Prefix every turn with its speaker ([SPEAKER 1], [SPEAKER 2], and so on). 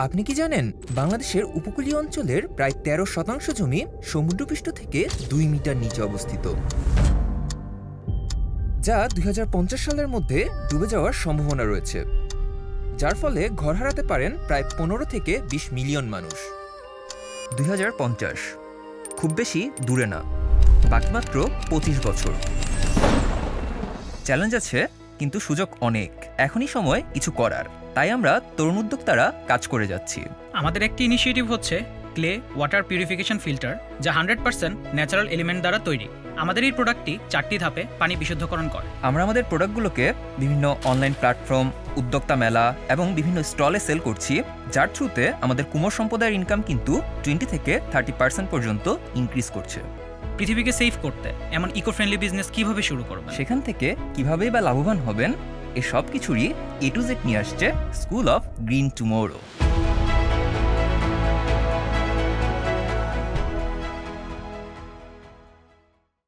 [SPEAKER 1] আপনি কি জানেন বাংলাদেশের উপকূলীয় অঞ্চলের প্রায় 13% জমি সমুদ্রপৃষ্ঠ থেকে 2 মিটার নিচে অবস্থিত, যা 2050 সালের মধ্যে ডুবে যাওয়ার সম্ভাবনা রয়েছে, যার ফলে ঘর হারাতে পারেন প্রায় 15 থেকে 20 মিলিয়ন মানুষ। 2050 খুব বেশি দূরে না, বাকি মাত্র 25 বছর। চ্যালেঞ্জ আছে, কিন্তু সুযোগ অনেক। এখনই সময় কিছু করার, তাই আমরা তরুণ উদ্যোক্তারা কাজ করে যাচ্ছি।
[SPEAKER 2] আমাদের একটি ইনিশিয়েটিভ হচ্ছে ক্লে ওয়াটার পিউরিফিকেশন ফিল্টার, যা 100% ন্যাচারাল এলিমেন্ট দ্বারা তৈরি। আমাদের এই প্রোডাক্টটি 4টি ধাপে পানি বিশুদ্ধকরণ করে।
[SPEAKER 1] আমরা আমাদের প্রোডাক্টগুলোকে বিভিন্ন অনলাইন প্ল্যাটফর্ম, উদ্যোক্তা মেলা এবং বিভিন্ন স্টলে সেল করছি, যার থ্রুতে আমাদের কুমোর সম্প্রদায়ের ইনকাম কিন্তু 20 থেকে 30% পর্যন্ত ইনক্রিজ করছে।
[SPEAKER 2] পৃথিবীকে সেভ করতে এমন ইকো ফ্রেন্ডলি বিজনেস কিভাবে শুরু করবেন,
[SPEAKER 1] সেখান থেকে কিভাবেই বা লাভবান হবেন, এ সব কিছুরই A to Z নিয়ে আসছে স্কুল অফ গ্রিন টুমোরো।